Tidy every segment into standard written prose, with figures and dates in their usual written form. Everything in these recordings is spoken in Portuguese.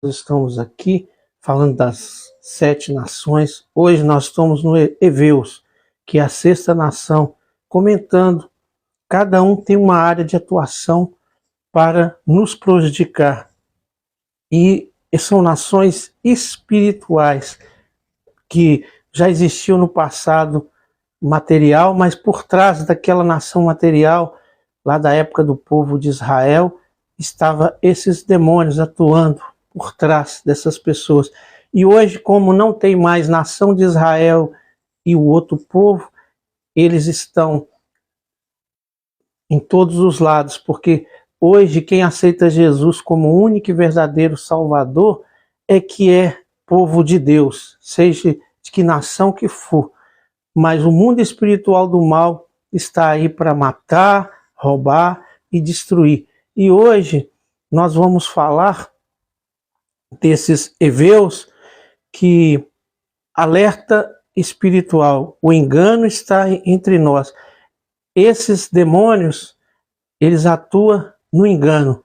Estamos aqui falando das 7 nações. Hoje nós estamos no Eveus, que é a 6ª nação, comentando. Cada um tem uma área de atuação para nos prejudicar. E são nações espirituais que já existiam no passado material, mas por trás daquela nação material, lá da época do povo de Israel, estavam esses demônios atuando por trás dessas pessoas. E hoje, como não tem mais nação de Israel e o outro povo, eles estão em todos os lados, porque hoje quem aceita Jesus como único e verdadeiro Salvador é que é povo de Deus, seja de que nação que for. Mas o mundo espiritual do mal está aí para matar, roubar e destruir. E hoje nós vamos falar desses Eveus que alerta espiritual. O engano está entre nós. Esses demônios, eles atuam no engano.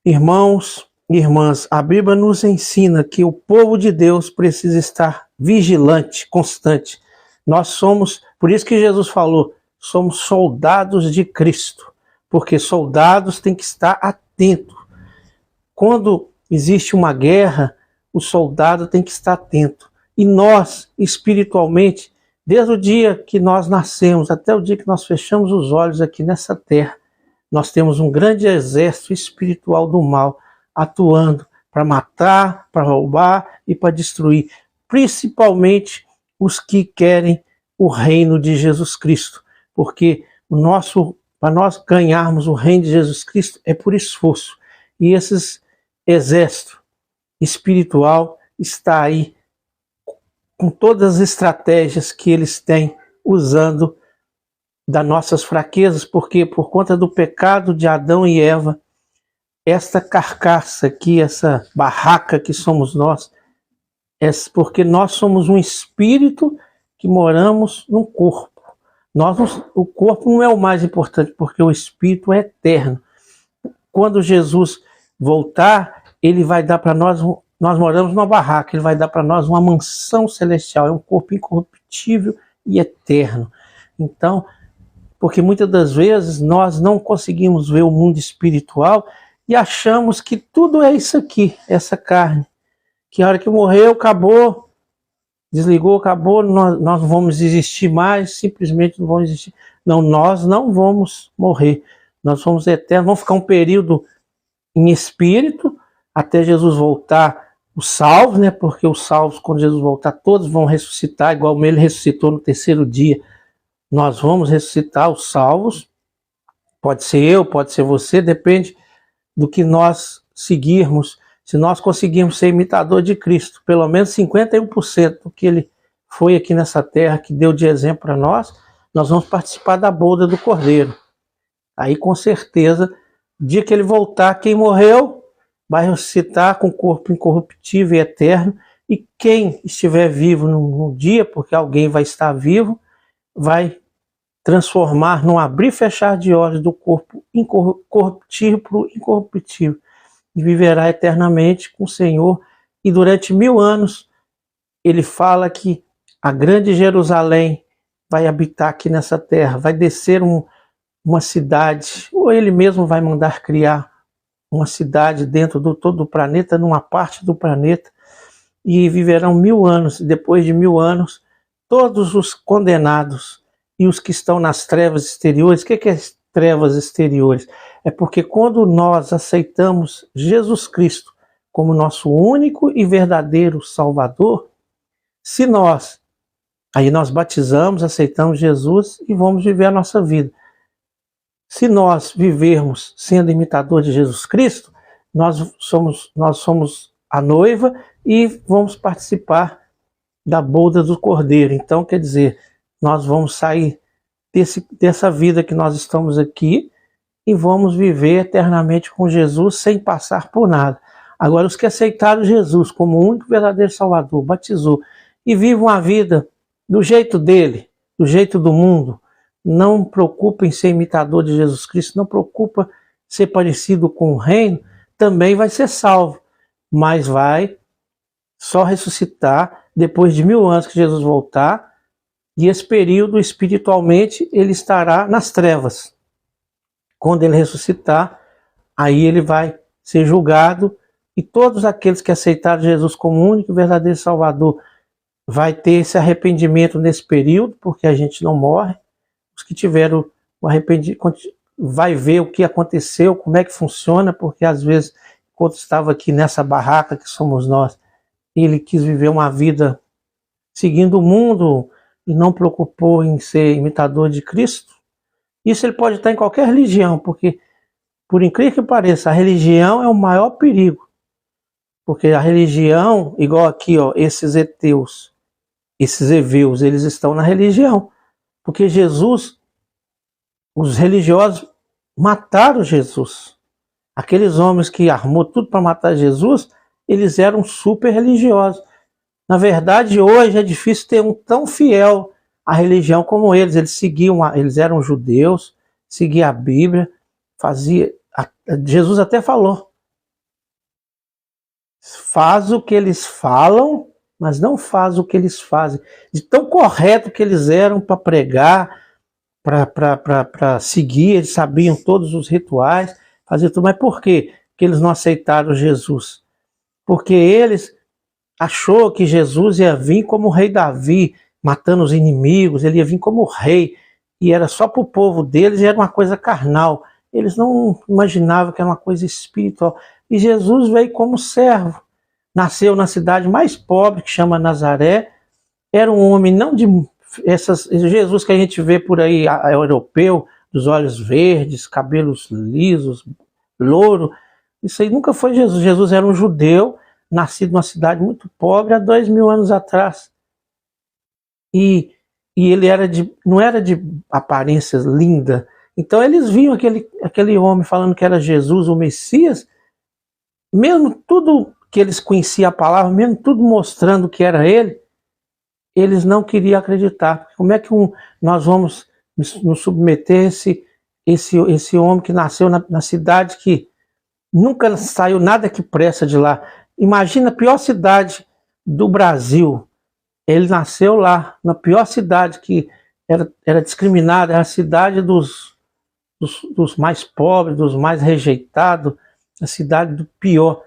Irmãos e irmãs, a Bíblia nos ensina que o povo de Deus precisa estar vigilante, constante. Nós somos, por isso que Jesus falou, somos soldados de Cristo, porque soldados têm que estar atentos. Quando existe uma guerra, o soldado tem que estar atento. E nós, espiritualmente, desde o dia que nós nascemos até o dia que nós fechamos os olhos aqui nessa terra, nós temos um grande exército espiritual do mal atuando para matar, para roubar e para destruir, principalmente os que querem o reino de Jesus Cristo, porque para nós ganharmos o reino de Jesus Cristo é por esforço. E esses exército espiritual está aí com todas as estratégias que eles têm, usando das nossas fraquezas, porque por conta do pecado de Adão e Eva, esta carcaça aqui, essa barraca que somos nós, é porque nós somos um espírito que moramos num corpo. O corpo não é o mais importante, porque o espírito é eterno. Quando Jesus voltar, ele vai dar para nós moramos numa barraca, ele vai dar para nós uma mansão celestial, é um corpo incorruptível e eterno. Então, porque muitas das vezes nós não conseguimos ver o mundo espiritual e achamos que tudo é isso aqui, essa carne, que a hora que morreu, acabou, desligou, acabou, nós não vamos existir mais, simplesmente não vamos existir. Não, nós não vamos morrer, nós somos eternos, vamos ficar um período em espírito, até Jesus voltar, os salvos, né? Porque os salvos, quando Jesus voltar, todos vão ressuscitar, igual ele ressuscitou no 3º dia. Nós vamos ressuscitar os salvos, pode ser eu, pode ser você, depende do que nós seguirmos. Se nós conseguirmos ser imitador de Cristo, pelo menos 51% do que ele foi aqui nessa terra, que deu de exemplo para nós vamos participar da boda do Cordeiro. Aí com certeza, dia que ele voltar, quem morreu vai ressuscitar com corpo incorruptível e eterno, e quem estiver vivo no dia, porque alguém vai estar vivo, vai transformar num abrir e fechar de olhos do corpo incorruptível para o incorruptível, e viverá eternamente com o Senhor. E durante 1000 anos, ele fala que a grande Jerusalém vai habitar aqui nessa terra, vai descer uma cidade, ou ele mesmo vai mandar criar uma cidade dentro do todo o planeta, numa parte do planeta, e viverão 1000 anos. E depois de 1000 anos, todos os condenados e os que estão nas trevas exteriores. O que é trevas exteriores? É porque quando nós aceitamos Jesus Cristo como nosso único e verdadeiro Salvador, aí nós batizamos, aceitamos Jesus e vamos viver a nossa vida. Se nós vivermos sendo imitador de Jesus Cristo, nós somos a noiva e vamos participar da boda do Cordeiro. Então, quer dizer, nós vamos sair dessa vida que nós estamos aqui e vamos viver eternamente com Jesus sem passar por nada. Agora, os que aceitaram Jesus como o único verdadeiro Salvador, batizou, e vivem uma vida do jeito dele, do jeito do mundo, não preocupa em ser imitador de Jesus Cristo, não preocupa ser parecido com o reino, também vai ser salvo. mas vai só ressuscitar depois de 1000 anos que Jesus voltar, e esse período espiritualmente ele estará nas trevas. Quando ele ressuscitar, aí ele vai ser julgado, e todos aqueles que aceitaram Jesus como único e verdadeiro Salvador vai ter esse arrependimento nesse período, porque a gente não morre. Os que tiveram o arrependimento vai ver o que aconteceu, como é que funciona, porque às vezes, quando estava aqui nessa barraca que somos nós, ele quis viver uma vida seguindo o mundo e não preocupou em ser imitador de Cristo. Isso ele pode estar em qualquer religião, porque, por incrível que pareça, a religião é o maior perigo. Porque a religião, igual aqui, ó, esses heteus, esses heveus, eles estão na religião. Porque Jesus, os religiosos mataram Jesus. Aqueles homens que armou tudo para matar Jesus, eles eram super religiosos. Na verdade, hoje é difícil ter um tão fiel à religião como eles. Eles seguiam, eles eram judeus, seguiam a Bíblia, Jesus até falou: faz o que eles falam, mas não faz o que eles fazem. De tão correto que eles eram para pregar, para seguir, eles sabiam todos os rituais, fazer tudo. Mas por quê que eles não aceitaram Jesus? Porque eles achou que Jesus ia vir como o rei Davi, matando os inimigos, ele ia vir como rei, e era só para o povo deles, e era uma coisa carnal. Eles não imaginavam que era uma coisa espiritual. E Jesus veio como servo, nasceu na cidade mais pobre, que chama Nazaré, era um homem não de Jesus que a gente vê por aí, europeu, dos olhos verdes, cabelos lisos, louro. Isso aí nunca foi Jesus. Jesus era um judeu, nascido numa cidade muito pobre há 2000 anos atrás. E ele não era de aparência linda. Então eles viam aquele homem falando que era Jesus, o Messias, mesmo tudo que eles conheciam a palavra, mesmo tudo mostrando que era ele, eles não queriam acreditar. Como é que nós vamos nos submeter a esse homem que nasceu na cidade que nunca saiu nada que presta de lá? Imagina a pior cidade do Brasil. Ele nasceu lá, na pior cidade que era discriminada, era a cidade dos mais pobres, dos mais rejeitados, a cidade do pior.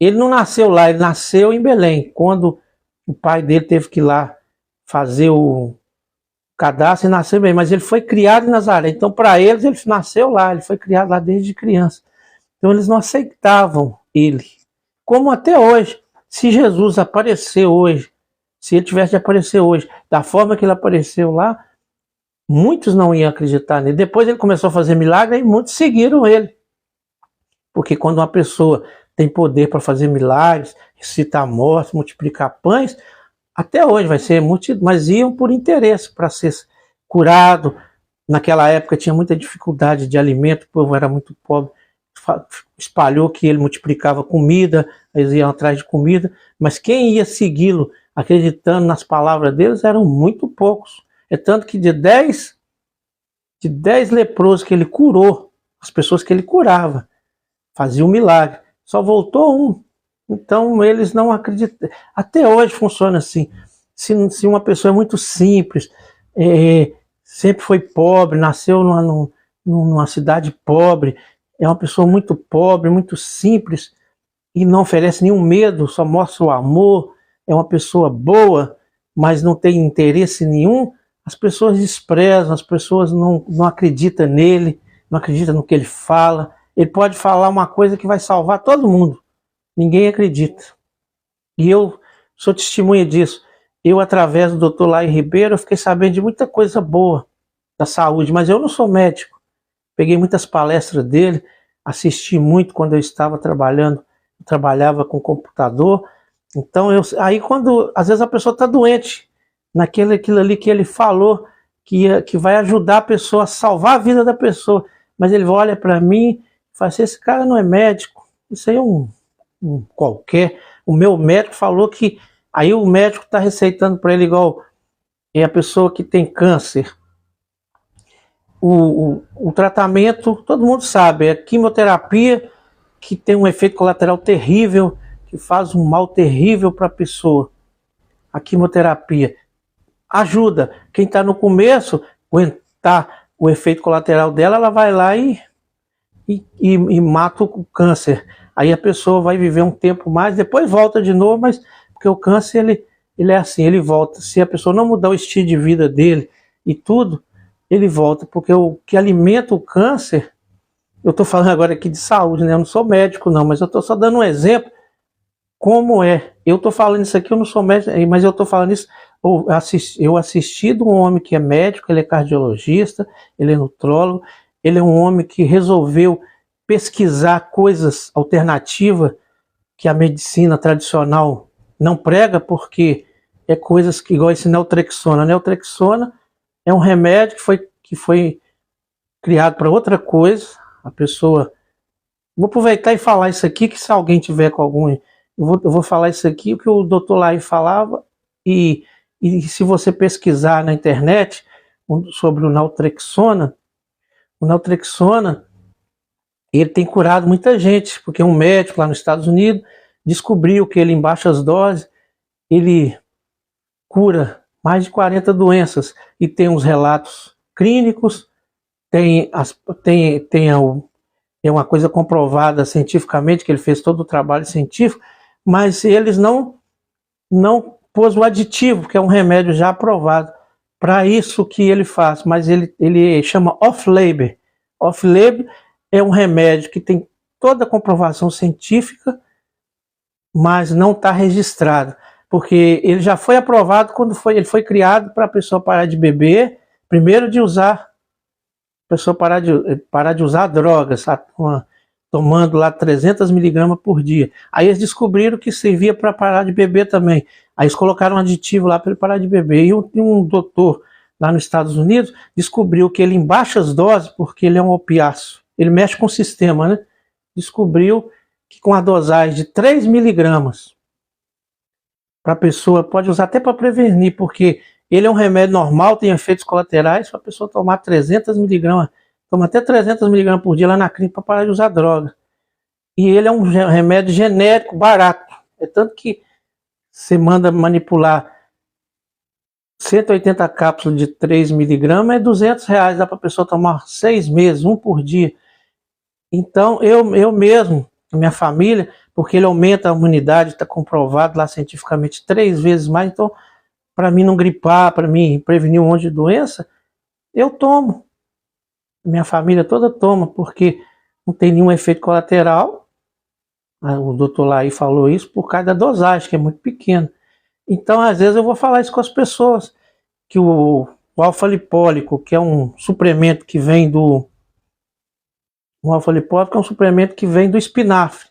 Ele não nasceu lá, ele nasceu em Belém, quando o pai dele teve que ir lá fazer o cadastro e nasceu bem, mas ele foi criado em Nazaré. Então, para eles, ele nasceu lá, ele foi criado lá desde criança. Então, eles não aceitavam ele. Como até hoje, se Jesus aparecer hoje, se ele tivesse de aparecer hoje, da forma que ele apareceu lá, muitos não iam acreditar nele. Depois ele começou a fazer milagre e muitos seguiram ele. Porque quando uma pessoa tem poder para fazer milagres, ressuscitar mortos, multiplicar pães, até hoje vai ser mas iam por interesse, para ser curado. Naquela época tinha muita dificuldade de alimento, o povo era muito pobre, espalhou que ele multiplicava comida, eles iam atrás de comida, mas quem ia segui-lo acreditando nas palavras deles eram muito poucos. É tanto que de 10 leprosos que ele curou, as pessoas que ele curava, fazia um milagre, só voltou um. Então eles não acreditam. Até hoje funciona assim. Se uma pessoa é muito simples, sempre foi pobre, nasceu numa cidade pobre, é uma pessoa muito pobre, muito simples, e não oferece nenhum medo, só mostra o amor, é uma pessoa boa, mas não tem interesse nenhum, as pessoas desprezam, as pessoas não acreditam nele, não acreditam no que ele fala. Ele pode falar uma coisa que vai salvar todo mundo. Ninguém acredita. E eu sou testemunha disso. Eu, através do Dr. Laí Ribeiro, eu fiquei sabendo de muita coisa boa da saúde, mas eu não sou médico. Peguei muitas palestras dele, assisti muito quando eu estava trabalhando, eu trabalhava com computador. Então, aí quando, às vezes a pessoa está doente, aquilo ali que ele falou, que vai ajudar a pessoa, a salvar a vida da pessoa, mas ele olha para mim e fala assim: esse cara não é médico, isso aí é um qualquer. O meu médico falou que, aí o médico está receitando para ele igual a pessoa que tem câncer. O tratamento, todo mundo sabe, é quimioterapia, que tem um efeito colateral terrível, que faz um mal terrível para a pessoa. A quimioterapia ajuda. Quem está no começo, aguentar o efeito colateral dela, ela vai lá e mata o câncer. Aí a pessoa vai viver um tempo mais, depois volta de novo, mas porque o câncer ele é assim, ele volta. Se a pessoa não mudar o estilo de vida dele e tudo, ele volta, porque o que alimenta o câncer, eu estou falando agora aqui de saúde, né? Eu não sou médico não, mas eu estou só dando um exemplo como é. Eu estou falando isso aqui, eu não sou médico, mas eu estou falando isso, eu assisti de um homem que é médico, ele é cardiologista, ele é nutrólogo, ele é um homem que resolveu pesquisar coisas alternativas que a medicina tradicional não prega, porque é coisas que, igual esse Naltrexona. A Naltrexona é um remédio que foi criado para outra coisa. A pessoa... Vou aproveitar e falar isso aqui, que se alguém tiver com algum... Eu vou falar isso aqui, o que o Dr. Lai falava, e se você pesquisar na internet sobre o Naltrexona, ele tem curado muita gente, porque um médico lá nos Estados Unidos descobriu que ele, em baixas doses, ele cura mais de 40 doenças, e tem uns relatos clínicos, é uma coisa comprovada cientificamente, que ele fez todo o trabalho científico, mas eles não pôs o aditivo, que é um remédio já aprovado, para isso que ele faz, mas ele chama off-label. Off-label é um remédio que tem toda a comprovação científica, mas não está registrado, porque ele já foi aprovado quando ele foi criado para a pessoa parar de beber, primeiro de usar, a pessoa parar de usar drogas, tomando lá 300 miligramas por dia. Aí eles descobriram que servia para parar de beber também. Aí eles colocaram um aditivo lá para ele parar de beber. E um doutor lá nos Estados Unidos descobriu que ele, em baixas doses, porque ele é um opiáceo, ele mexe com o sistema, né? Descobriu que com a dosagem de 3 miligramas, para a pessoa, pode usar até para prevenir, porque ele é um remédio normal, tem efeitos colaterais, para a pessoa tomar 300 miligramas, toma até 300 miligramas por dia lá na clínica para parar de usar droga. E ele é um remédio genérico, barato. É tanto que você manda manipular 180 cápsulas de 3 miligramas, é R$200, dá para a pessoa tomar 6 meses, um por dia. Então, eu mesmo, minha família, porque ele aumenta a imunidade, está comprovado lá cientificamente 3 vezes mais, então, para mim não gripar, para mim prevenir um monte de doença, eu tomo. Minha família toda toma, porque não tem nenhum efeito colateral. O doutor Lai falou isso por causa da dosagem, que é muito pequena. Então, às vezes, eu vou falar isso com as pessoas, que o alfa-lipólico, que é um suplemento que vem do... O alfa-lipólico é um suplemento que vem do espinafre.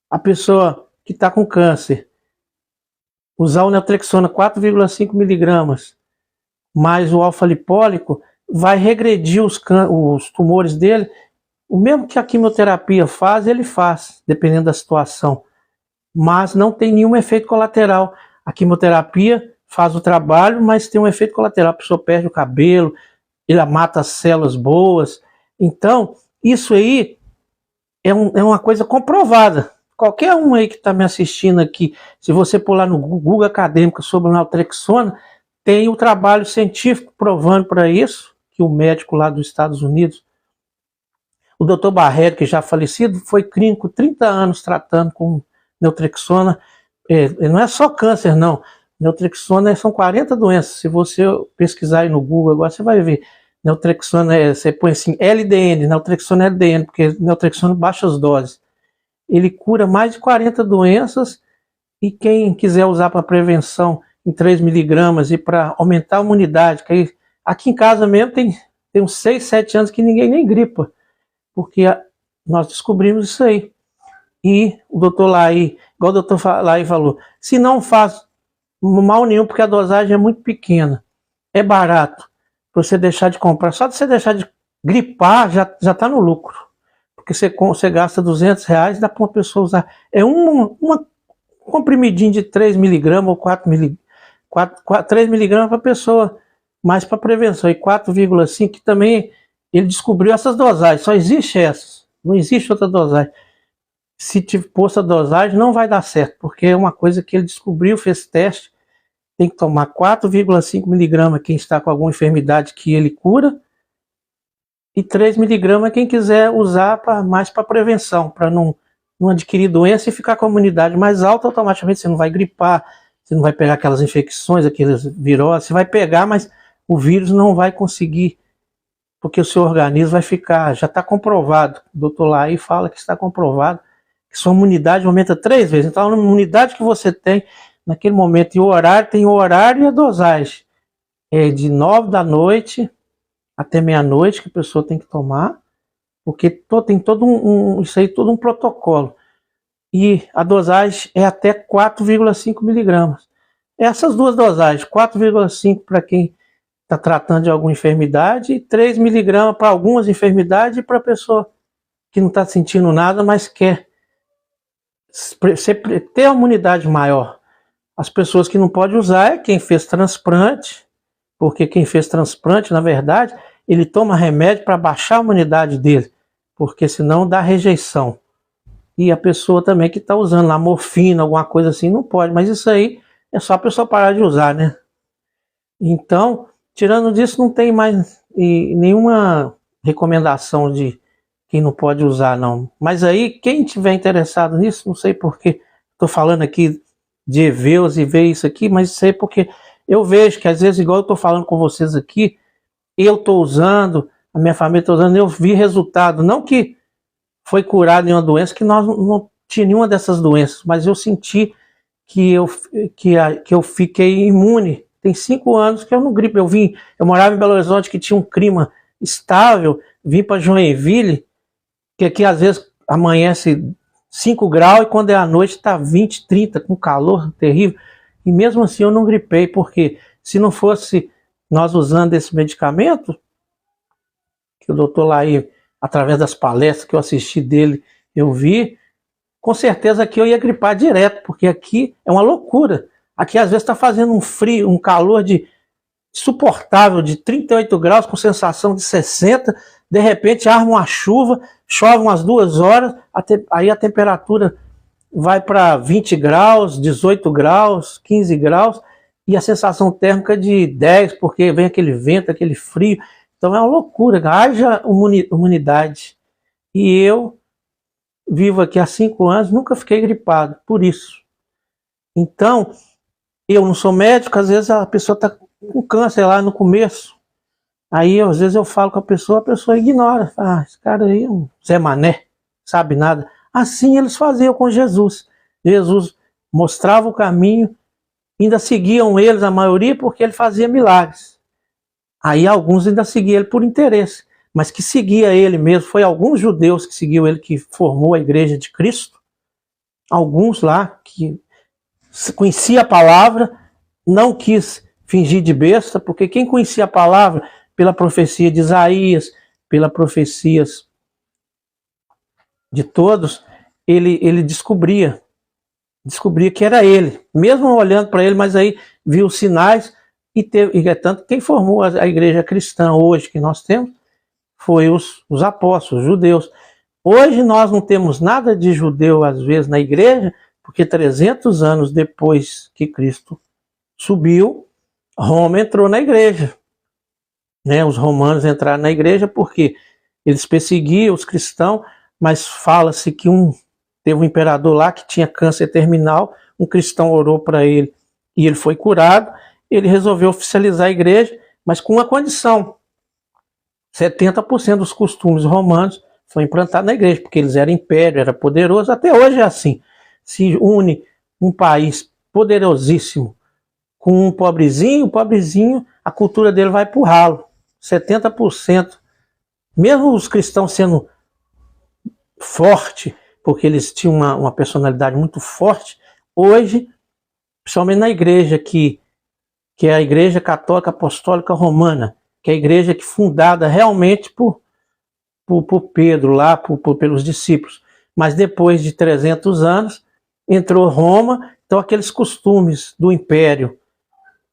A pessoa que está com câncer, usar o Naltrexona 4,5 miligramas, mais o alfa-lipólico, vai regredir os tumores dele. O mesmo que a quimioterapia faz, ele faz, dependendo da situação. Mas não tem nenhum efeito colateral. A quimioterapia faz o trabalho, mas tem um efeito colateral. A pessoa perde o cabelo, ela mata as células boas. Então, isso aí é uma coisa comprovada. Qualquer um aí que está me assistindo aqui, se você pôr lá no Google Acadêmico sobre o Naltrexona, tem o trabalho científico provando para isso, que o médico lá dos Estados Unidos, o Dr. Barreto, que já falecido, foi clínico 30 anos tratando com Naltrexona. Não é só câncer, não. Naltrexona são 40 doenças. Se você pesquisar aí no Google agora, você vai ver. Naltrexona, você põe assim, LDN, Naltrexona LDN, porque Naltrexona baixas doses. Ele cura mais de 40 doenças, e quem quiser usar para prevenção em 3 miligramas e para aumentar a imunidade, que aí, aqui em casa mesmo tem uns 6, 7 anos que ninguém nem gripa, porque nós descobrimos isso aí. E o doutor Lai, igual o doutor Lai falou, se não faz mal nenhum, porque a dosagem é muito pequena, é barato, para você deixar de comprar, só de você deixar de gripar, já está no lucro. Porque você gasta R$200, dá para uma pessoa usar. É um comprimidinho de 3 miligramas ou 3 miligramas para a pessoa, mais para prevenção. E 4,5, que também ele descobriu essas dosagens. Só existe essas, não existe outra dosagem. se te posto a dosagem, não vai dar certo, porque é uma coisa que ele descobriu, fez teste, tem que tomar 4,5 miligramas quem está com alguma enfermidade que ele cura, e 3 miligramas quem quiser usar mais para prevenção, para não adquirir doença e ficar com a imunidade mais alta, automaticamente você não vai gripar, você não vai pegar aquelas infecções, aquelas viroses, você vai pegar, mas o vírus não vai conseguir, porque o seu organismo vai ficar, já está comprovado, o doutor Laí fala que está comprovado, que sua imunidade aumenta 3 vezes, então a imunidade que você tem naquele momento e o horário, tem o horário e a dosagem, é de 9 da noite até meia-noite que a pessoa tem que tomar, porque tem todo isso aí, todo um protocolo. E a dosagem é até 4,5 miligramas. Essas duas dosagens, 4,5 para quem está tratando de alguma enfermidade e 3 miligramas para algumas enfermidades e para a pessoa que não está sentindo nada, mas quer ter uma imunidade maior. As pessoas que não podem usar é quem fez transplante, porque quem fez transplante, na verdade, ele toma remédio para baixar a imunidade dele, porque senão dá rejeição. E a pessoa também que está usando lá morfina, alguma coisa assim, não pode. Mas isso aí é só a pessoa parar de usar, né? Então, tirando disso, não tem mais nenhuma recomendação de quem não pode usar, não. Mas aí, quem tiver interessado nisso, não sei porque estou falando aqui de Eveus e ver isso aqui, mas sei porque eu vejo que às vezes, igual eu estou falando com vocês aqui, eu estou usando, a minha família está usando, eu vi resultado, não que foi curado em uma doença, que nós não tinha nenhuma dessas doenças, mas eu senti que eu fiquei imune. Tem 5 anos que eu não gripo. Eu morava em Belo Horizonte, que tinha um clima estável, vim para Joinville, que aqui às vezes amanhece 5 graus e quando é à noite está 20, 30, com calor terrível. E mesmo assim eu não gripei, porque se não fosse nós usando esse medicamento, que o doutor Laí, através das palestras que eu assisti dele, eu vi, com certeza aqui eu ia gripar direto, porque aqui é uma loucura. Aqui às vezes está fazendo um frio, um calor suportável de 38 graus, com sensação de 60, de repente arma uma chuva, chove umas 2 horas, aí a temperatura vai para 20 graus, 18 graus, 15 graus, e a sensação térmica de 10, porque vem aquele vento, aquele frio. Então é uma loucura, haja imunidade. E eu vivo aqui há 5 anos, nunca fiquei gripado, por isso. Então, eu não sou médico, às vezes a pessoa está com câncer lá no começo. Aí, às vezes eu falo com a pessoa ignora. Ah, esse cara aí é um Zé Mané, sabe nada. Assim eles faziam com Jesus. Jesus mostrava o caminho, ainda seguiam eles, a maioria, porque ele fazia milagres. Aí alguns ainda seguiam ele por interesse, mas que seguia ele mesmo, foi alguns judeus que seguiam ele, que formou a igreja de Cristo, alguns lá que conhecia a palavra, não quis fingir de besta, porque quem conhecia a palavra, pela profecia de Isaías, pelas profecias de todos, ele descobria que era ele, mesmo olhando para ele, mas aí viu os sinais, e é tanto quem formou a igreja cristã hoje que nós temos, foi os apóstolos, os judeus. Hoje nós não temos nada de judeu, às vezes, na igreja, porque 300 anos depois que Cristo subiu, Roma entrou na igreja. Né? Os romanos entraram na igreja porque eles perseguiam os cristãos, mas fala-se que teve um imperador lá que tinha câncer terminal, um cristão orou para ele e ele foi curado. Ele resolveu oficializar a igreja, mas com uma condição: 70% dos costumes romanos foi implantado na igreja, porque eles eram império, era poderoso. Até hoje é assim. Se une um país poderosíssimo com um pobrezinho, o pobrezinho, a cultura dele vai pro ralo. 70%. Mesmo os cristãos sendo forte, porque eles tinham uma personalidade muito forte, hoje, principalmente na igreja que é a Igreja Católica Apostólica Romana, que é a igreja que fundada realmente por Pedro lá, pelos discípulos. Mas depois de 300 anos, entrou Roma, então aqueles costumes do império,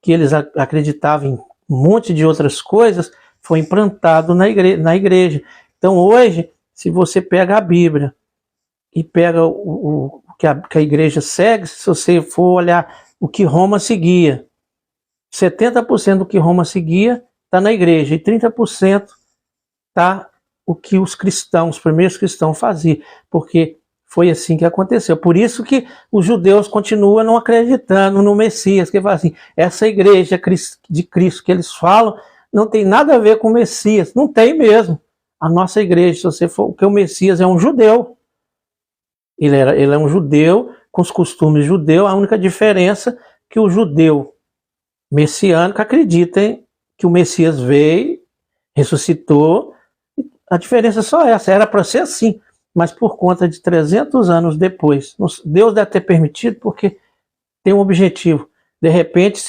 que eles acreditavam em um monte de outras coisas, foi implantado na igreja. Então hoje, se você pega a Bíblia e pega o que a igreja segue, se você for olhar o que Roma seguia, 70% do que Roma seguia está na igreja, e 30% está o que os cristãos, os primeiros cristãos faziam, porque foi assim que aconteceu. Por isso que os judeus continuam não acreditando no Messias, que fala assim, essa igreja de Cristo que eles falam não tem nada a ver com o Messias. Não tem mesmo. A nossa igreja, se você for, porque o Messias é um judeu. Ele é um judeu, com os costumes judeus. A única diferença é que o judeu messiânico acredita que o Messias veio, ressuscitou. A diferença é só essa. Era para ser assim. Mas por conta de 300 anos depois, Deus deve ter permitido porque tem um objetivo. De repente,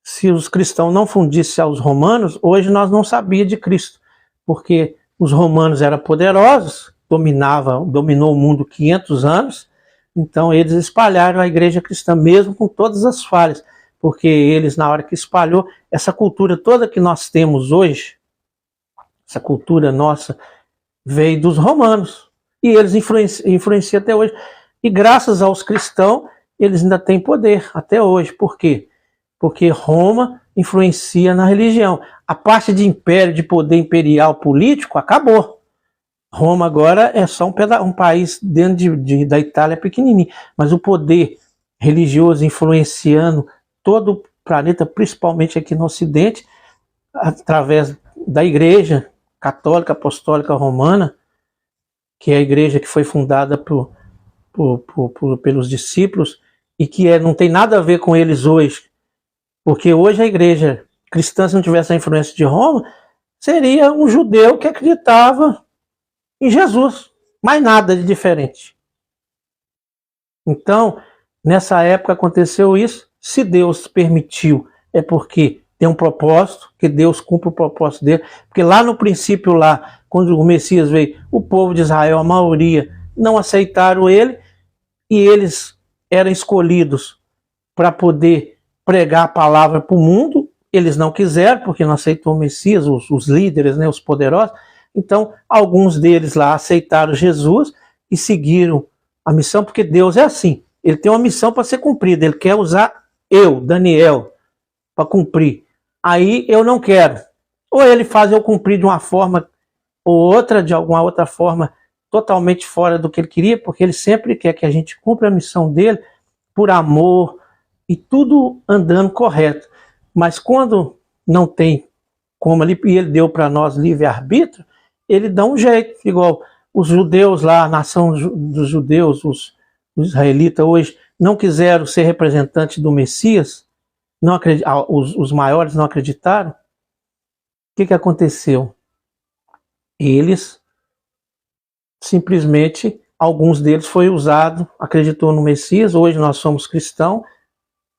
se os cristãos não fundissem aos romanos, hoje nós não sabíamos de Cristo, porque os romanos eram poderosos, dominou o mundo 500 anos, então eles espalharam a igreja cristã, mesmo com todas as falhas, porque eles, na hora que espalhou, essa cultura toda que nós temos hoje, essa cultura nossa, veio dos romanos. E eles influenciam até hoje. E graças aos cristãos, eles ainda têm poder até hoje. Por quê? Porque Roma influencia na religião. A parte de império, de poder imperial político, acabou. Roma agora é só um país dentro da Itália pequenininho. Mas o poder religioso influenciando todo o planeta, principalmente aqui no Ocidente, através da Igreja Católica Apostólica Romana, que é a igreja que foi fundada pelos discípulos e que não tem nada a ver com eles hoje. Porque hoje a igreja cristã, se não tivesse a influência de Roma, seria um judeu que acreditava em Jesus. Mais nada de diferente. Então, nessa época aconteceu isso. Se Deus permitiu, é porque tem um propósito, que Deus cumpre o propósito dele. Porque lá no princípio, quando o Messias veio, o povo de Israel, a maioria, não aceitaram ele, e eles eram escolhidos para poder pregar a palavra para o mundo. Eles não quiseram, porque não aceitou o Messias, os líderes, né, os poderosos. Então, alguns deles lá aceitaram Jesus e seguiram a missão, porque Deus é assim. Ele tem uma missão para ser cumprida. Ele quer usar eu, Daniel, para cumprir. Aí eu não quero. Ou ele faz eu cumprir de uma forma ou outra, de alguma outra forma, totalmente fora do que ele queria, porque ele sempre quer que a gente cumpra a missão dele por amor e tudo andando correto. Mas quando não tem como ali, e ele deu para nós livre-arbítrio, ele dá um jeito, igual os judeus lá, a nação dos judeus, os israelitas hoje, não quiseram ser representantes do Messias, os maiores não acreditaram. O que aconteceu? Eles, simplesmente, alguns deles foi usado, acreditou no Messias, hoje nós somos cristãos,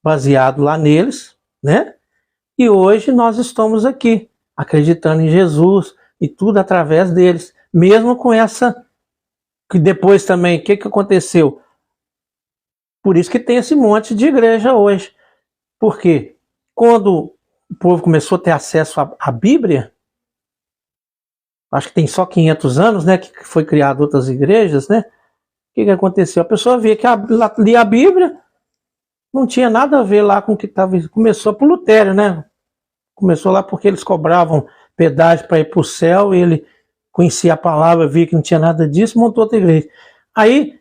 baseado lá neles, né? E hoje nós estamos aqui, acreditando em Jesus, e tudo através deles, mesmo com essa, que depois também, o que aconteceu? Por isso que tem esse monte de igreja hoje. Por quê? Quando o povo começou a ter acesso à Bíblia, acho que tem só 500 anos, né, que foi criado outras igrejas, né? O que aconteceu? A pessoa via que lia a Bíblia, não tinha nada a ver lá com o que estava. Começou por Lutero, né? Começou lá porque eles cobravam pedágio para ir para o céu, e ele conhecia a palavra, via que não tinha nada disso, montou outra igreja. Aí,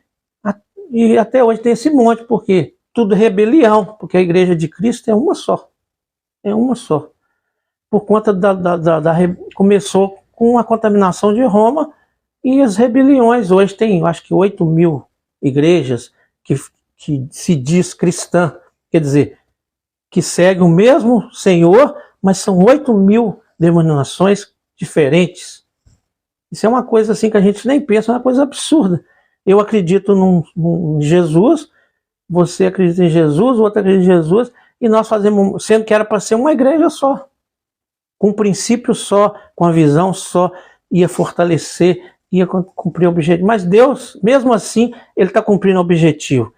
e até hoje tem esse monte, porque tudo rebelião, porque a igreja de Cristo é uma só. É uma só. Por conta começou com a contaminação de Roma e as rebeliões. Hoje tem, acho que 8.000 igrejas que se diz cristã, quer dizer, que seguem o mesmo Senhor, mas são 8.000 denominações diferentes. Isso é uma coisa assim que a gente nem pensa, é uma coisa absurda. Eu acredito em Jesus, você acredita em Jesus, o outro acredita em Jesus, e nós fazemos, sendo que era para ser uma igreja só, com um princípio só, com a visão só, ia fortalecer, ia cumprir o objetivo. Mas Deus, mesmo assim, ele está cumprindo o objetivo.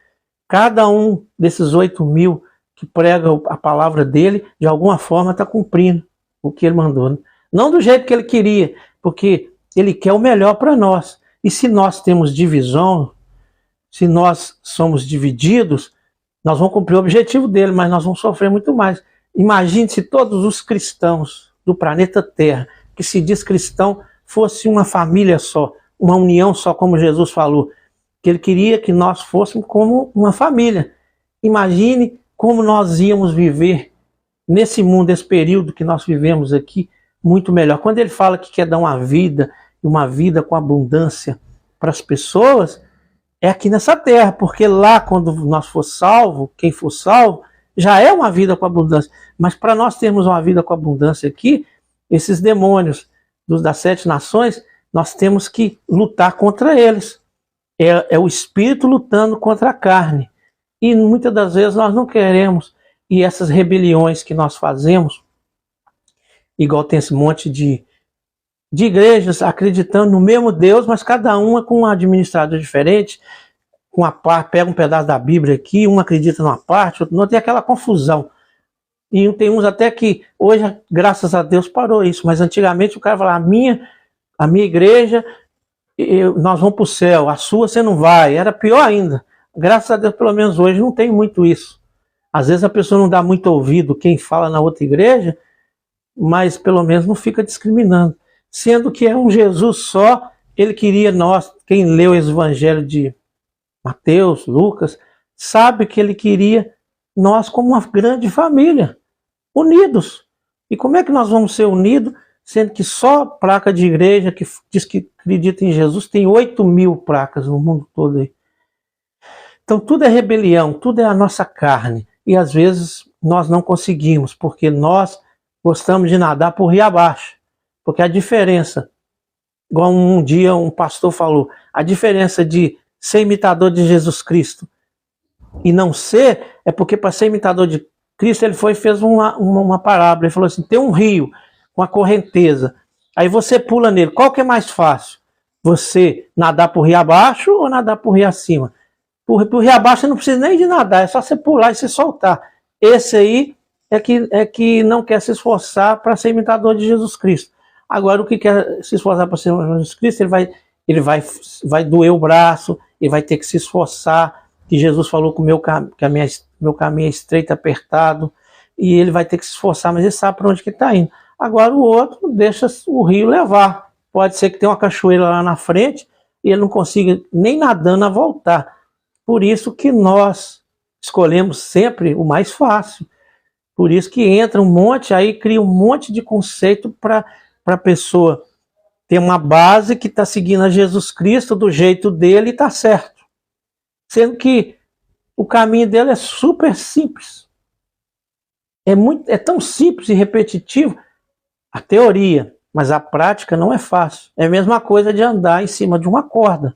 Cada um desses 8.000 que pregam a palavra dele, de alguma forma está cumprindo o que ele mandou. Não do jeito que ele queria, porque ele quer o melhor para nós. E se nós temos divisão, se nós somos divididos, nós vamos cumprir o objetivo dele, mas nós vamos sofrer muito mais. Imagine se todos os cristãos do planeta Terra, que se diz cristão, fosse uma família só, uma união só, como Jesus falou, que ele queria que nós fôssemos como uma família. Imagine como nós íamos viver nesse mundo, esse período que nós vivemos aqui, muito melhor. Quando ele fala que quer dar uma vida com abundância para as pessoas, é aqui nessa terra, porque lá, quando nós for salvo, quem for salvo, já é uma vida com abundância. Mas para nós termos uma vida com abundância aqui, esses demônios das 7 nações, nós temos que lutar contra eles. É o espírito lutando contra a carne. E muitas das vezes nós não queremos. E essas rebeliões que nós fazemos, igual tem esse monte de igrejas acreditando no mesmo Deus, mas cada uma com um administrador diferente, pega um pedaço da Bíblia aqui, um acredita numa parte, outro não, tem aquela confusão. E tem uns até que hoje, graças a Deus, parou isso, mas antigamente o cara falava, a minha igreja, nós vamos para o céu, a sua você não vai, era pior ainda. Graças a Deus, pelo menos hoje, não tem muito isso. Às vezes a pessoa não dá muito ouvido quem fala na outra igreja, mas pelo menos não fica discriminando. Sendo que é um Jesus só, ele queria nós, quem leu o evangelho de Mateus, Lucas, sabe que ele queria nós como uma grande família, unidos. E como é que nós vamos ser unidos, sendo que só placa de igreja que diz que acredita em Jesus tem 8.000 placas no mundo todo aí. Então tudo é rebelião, tudo é a nossa carne. E às vezes nós não conseguimos, porque nós gostamos de nadar por rio abaixo. Porque a diferença, igual um dia um pastor falou, a diferença de ser imitador de Jesus Cristo e não ser, é porque para ser imitador de Cristo ele foi e fez uma parábola. Ele falou assim, tem um rio com a correnteza, aí você pula nele, qual que é mais fácil? Você nadar por rio abaixo ou nadar por rio acima? Por rio abaixo você não precisa nem de nadar, é só você pular e se soltar. Esse aí é que não quer se esforçar para ser imitador de Jesus Cristo. Agora o que quer se esforçar para ser imitador de Jesus Cristo, ele vai doer o braço, ele vai ter que se esforçar, que Jesus falou que meu caminho é estreito, apertado, e ele vai ter que se esforçar, mas ele sabe para onde que está indo. Agora o outro deixa o rio levar. Pode ser que tenha uma cachoeira lá na frente e ele não consiga nem nadando a voltar. Por isso que nós escolhemos sempre o mais fácil. Por isso que entra um monte, aí cria um monte de conceito para a pessoa ter uma base que está seguindo a Jesus Cristo do jeito dele e está certo. Sendo que o caminho dele é super simples. É tão simples e repetitivo a teoria, mas a prática não é fácil. É a mesma coisa de andar em cima de uma corda.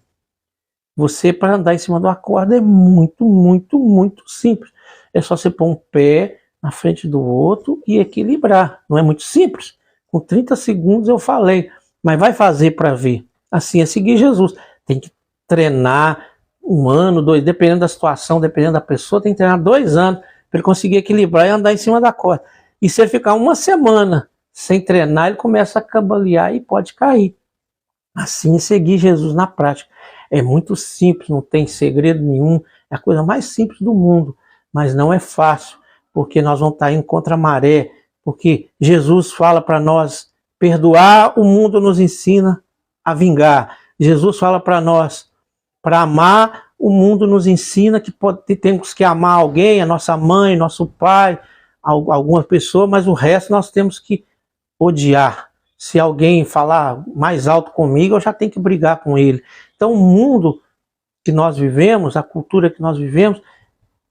Você, para andar em cima de uma corda, é muito, muito, muito simples. É só você pôr um pé na frente do outro e equilibrar. Não é muito simples? Com 30 segundos eu falei, mas vai fazer para ver. Assim é seguir Jesus. Tem que treinar 1 ano, 2, dependendo da situação, dependendo da pessoa, tem que treinar 2 anos para ele conseguir equilibrar e andar em cima da corda. E se ele ficar 1 semana sem treinar, ele começa a cambalear e pode cair. Assim é seguir Jesus na prática. É muito simples, não tem segredo nenhum, é a coisa mais simples do mundo, mas não é fácil, porque nós vamos estar indo contra a maré, porque Jesus fala para nós, perdoar, o mundo nos ensina a vingar. Jesus fala para nós, para amar, o mundo nos ensina que temos que amar alguém, a nossa mãe, nosso pai, alguma pessoa, mas o resto nós temos que odiar. Se alguém falar mais alto comigo, eu já tenho que brigar com ele. Então o mundo que nós vivemos, a cultura que nós vivemos,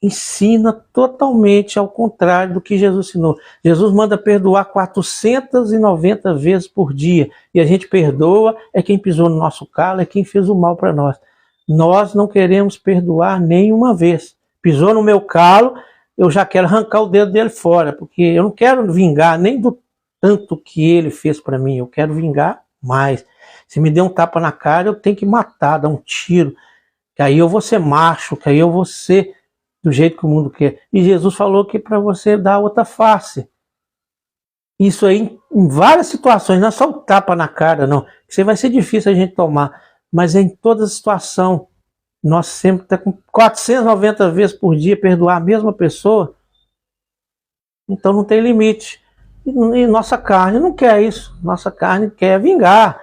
ensina totalmente ao contrário do que Jesus ensinou. Jesus manda perdoar 490 vezes por dia. E a gente perdoa, é quem pisou no nosso calo, é quem fez o mal para nós. Nós não queremos perdoar nenhuma vez. Pisou no meu calo, eu já quero arrancar o dedo dele fora, porque eu não quero vingar nem do tanto que ele fez para mim, eu quero vingar mais. Se me der um tapa na cara, eu tenho que matar, dar um tiro, que aí eu vou ser macho, que aí eu vou ser do jeito que o mundo quer. E Jesus falou que para você dar outra face. Isso aí em várias situações, não é só o tapa na cara, não. Isso aí vai ser difícil a gente tomar, mas é em toda situação. nós sempre estamos com 490 vezes por dia perdoar a mesma pessoa, então não tem limite. E nossa carne não quer isso. Nossa carne quer vingar,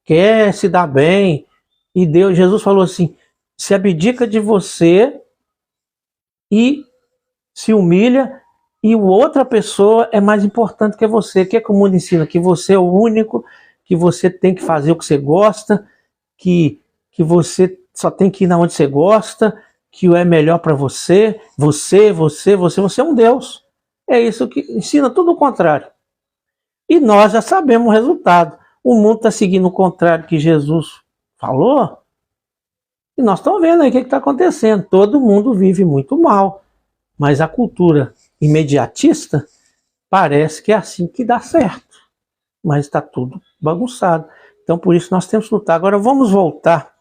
quer se dar bem. E Jesus falou assim: se abdica de você e se humilha, e outra pessoa é mais importante que você. O que é que o mundo ensina? Que você é o único, que você tem que fazer o que você gosta, que você só tem que ir na onde você gosta, que é melhor para você. Você é um Deus. É isso que ensina tudo o contrário. E nós já sabemos o resultado. O mundo está seguindo o contrário que Jesus falou. E nós estamos vendo aí o que está acontecendo. Todo mundo vive muito mal. Mas a cultura imediatista parece que é assim que dá certo. Mas está tudo bagunçado. Então por isso nós temos que lutar. Agora vamos voltar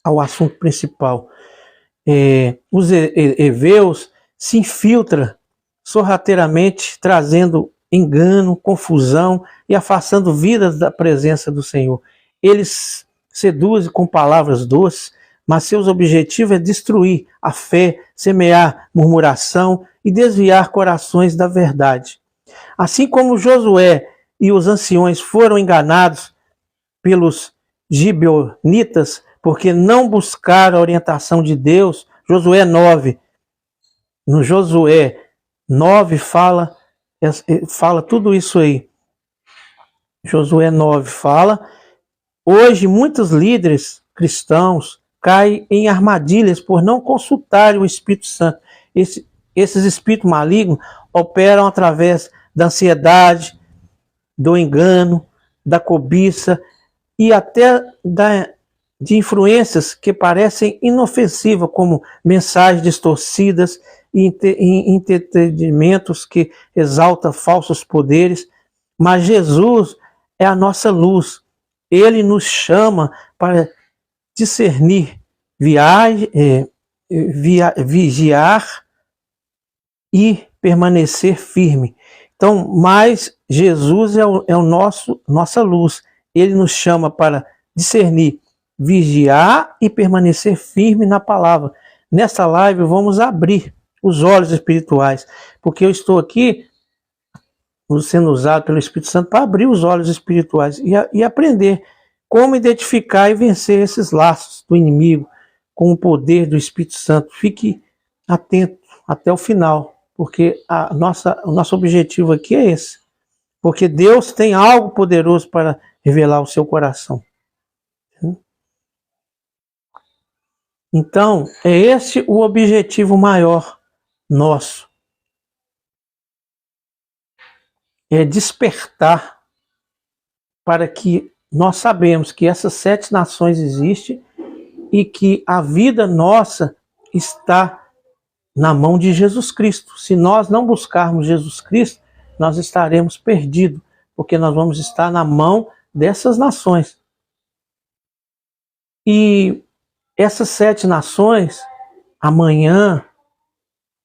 ao assunto principal. Os heveus se infiltram sorrateiramente, trazendo engano, confusão e afastando vidas da presença do Senhor. Eles seduzem com palavras doces, mas seus objetivos é destruir a fé, semear murmuração e desviar corações da verdade. Assim como Josué e os anciões foram enganados pelos gibeonitas, porque não buscaram a orientação de Deus. Josué 9. No Josué 9 fala tudo isso aí. Josué 9 fala: hoje muitos líderes cristãos caem em armadilhas por não consultarem o Espírito Santo. Esses espíritos malignos operam através da ansiedade, do engano, da cobiça e até de influências que parecem inofensivas, como mensagens distorcidas e entretenimentos que exaltam falsos poderes. Mas Jesus é a nossa luz. Ele nos chama para discernir, vigiar e permanecer firme. Então, mas Jesus é o nossa luz. Ele nos chama para discernir, vigiar e permanecer firme na palavra. Nessa live vamos abrir os olhos espirituais, porque eu estou aqui sendo usado pelo Espírito Santo para abrir os olhos espirituais e aprender como identificar e vencer esses laços do inimigo com o poder do Espírito Santo. Fique atento até o final, porque o nosso objetivo aqui é esse. Porque Deus tem algo poderoso para revelar o seu coração. Então, é esse o objetivo maior nosso. É despertar para que nós sabemos que essas 7 nações existem e que a vida nossa está na mão de Jesus Cristo. Se nós não buscarmos Jesus Cristo, nós estaremos perdidos, porque nós vamos estar na mão dessas nações. E essas 7 nações, amanhã,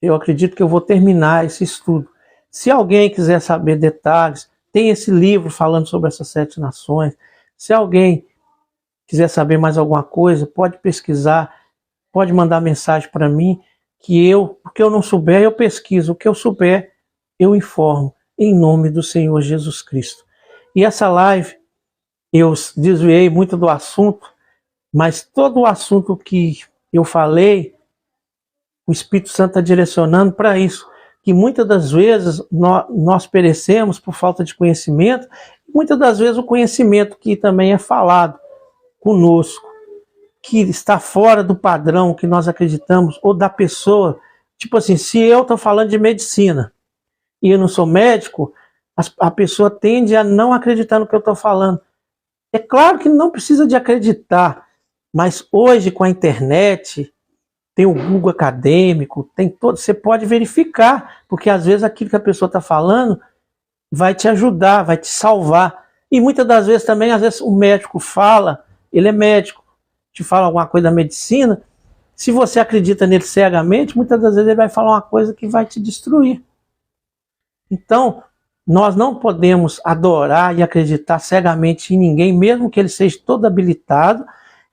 eu acredito que eu vou terminar esse estudo. Se alguém quiser saber detalhes, tem esse livro falando sobre essas 7 nações. Se alguém quiser saber mais alguma coisa, pode pesquisar, pode mandar mensagem para mim, o que eu não souber, eu pesquiso. O que eu souber, eu informo, em nome do Senhor Jesus Cristo. E essa live, eu desviei muito do assunto, mas todo o assunto que eu falei, o Espírito Santo está direcionando para isso. Que muitas das vezes nós perecemos por falta de conhecimento, muitas das vezes o conhecimento que também é falado conosco, que está fora do padrão que nós acreditamos, ou da pessoa. Tipo assim, se eu estou falando de medicina e eu não sou médico, a pessoa tende a não acreditar no que eu estou falando. É claro que não precisa de acreditar, mas hoje com a internet, tem o Google acadêmico, tem todo, você pode verificar, porque às vezes aquilo que a pessoa está falando vai te ajudar, vai te salvar. E muitas das vezes também, às vezes o médico fala, ele é médico, te fala alguma coisa da medicina, se você acredita nele cegamente, muitas das vezes ele vai falar uma coisa que vai te destruir. Então, nós não podemos adorar e acreditar cegamente em ninguém, mesmo que ele seja todo habilitado,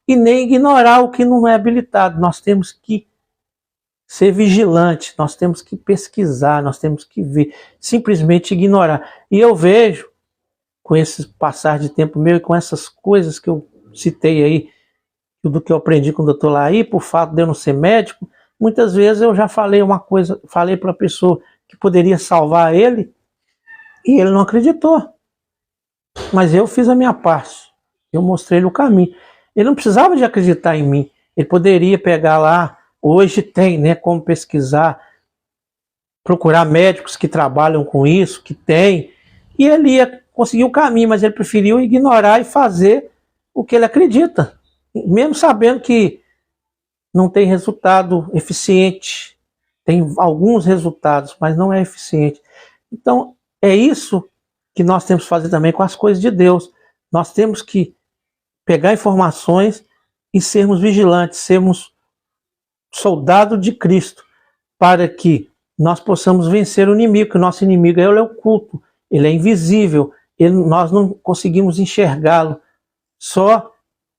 e nem ignorar o que não é habilitado. Nós temos que ser vigilante, nós temos que pesquisar, nós temos que ver, simplesmente ignorar. E eu vejo, com esse passar de tempo meu e com essas coisas que eu citei aí, tudo que eu aprendi com o doutor Laí, por fato de eu não ser médico, muitas vezes eu já falei uma coisa, falei para a pessoa que poderia salvar ele, e ele não acreditou. Mas eu fiz a minha parte, eu mostrei-lhe o caminho. Ele não precisava de acreditar em mim, ele poderia pegar lá, hoje tem, né, como pesquisar, procurar médicos que trabalham com isso, que tem, e ele ia conseguir o caminho, mas ele preferiu ignorar e fazer o que ele acredita, mesmo sabendo que não tem resultado eficiente. Tem alguns resultados, mas não é eficiente. Então, é isso que nós temos que fazer também com as coisas de Deus. Nós temos que pegar informações e sermos vigilantes, sermos soldados de Cristo, para que nós possamos vencer o inimigo, que o nosso inimigo ele é oculto, ele é invisível, nós não conseguimos enxergá-lo, só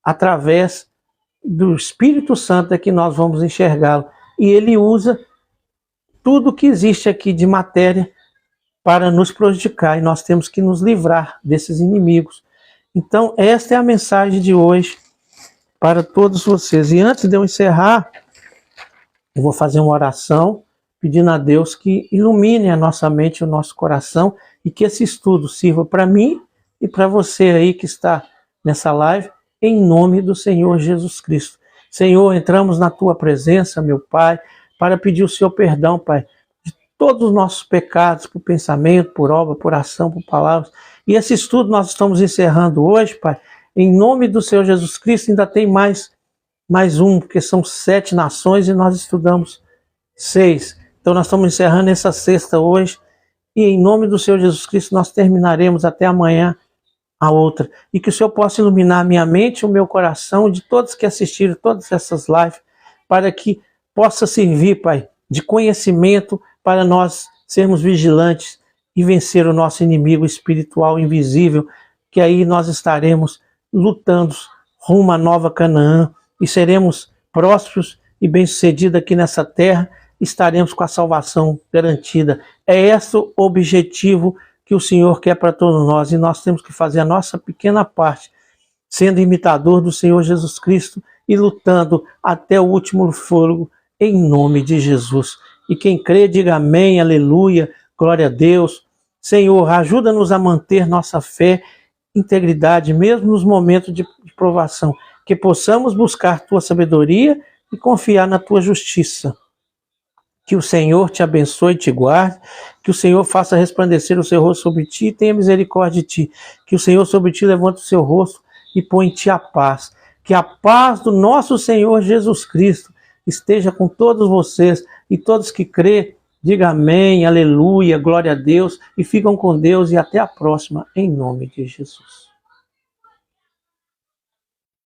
através do Espírito Santo é que nós vamos enxergá-lo. E ele usa tudo que existe aqui de matéria para nos prejudicar, e nós temos que nos livrar desses inimigos. Então, esta é a mensagem de hoje para todos vocês. E antes de eu encerrar, eu vou fazer uma oração pedindo a Deus que ilumine a nossa mente e o nosso coração, e que esse estudo sirva para mim e para você aí que está nessa live, em nome do Senhor Jesus Cristo. Senhor, entramos na tua presença, meu Pai, para pedir o seu perdão, Pai, de todos os nossos pecados, por pensamento, por obra, por ação, por palavras. E esse estudo nós estamos encerrando hoje, Pai, em nome do Senhor Jesus Cristo. Ainda tem mais um, porque são 7 nações e nós estudamos 6. Então nós estamos encerrando essa sexta hoje, e em nome do Senhor Jesus Cristo nós terminaremos até amanhã a outra. E que o Senhor possa iluminar a minha mente e o meu coração, de todos que assistiram todas essas lives, para que possa servir, Pai, de conhecimento para nós sermos vigilantes e vencer o nosso inimigo espiritual invisível, que aí nós estaremos lutando rumo à nova Canaã e seremos prósperos e bem-sucedidos aqui nessa terra, estaremos com a salvação garantida. É esse o objetivo que o Senhor quer para todos nós, e nós temos que fazer a nossa pequena parte, sendo imitador do Senhor Jesus Cristo e lutando até o último fôlego, em nome de Jesus. E quem crê, diga amém, aleluia, glória a Deus. Senhor, ajuda-nos a manter nossa fé, integridade, mesmo nos momentos de provação, que possamos buscar tua sabedoria e confiar na tua justiça. Que o Senhor te abençoe e te guarde, que o Senhor faça resplandecer o seu rosto sobre ti e tenha misericórdia de ti, que o Senhor sobre ti levante o seu rosto e põe em ti a paz. Que a paz do nosso Senhor Jesus Cristo esteja com todos vocês, e todos que crê, diga amém, aleluia, glória a Deus, e ficam com Deus, e até a próxima, em nome de Jesus.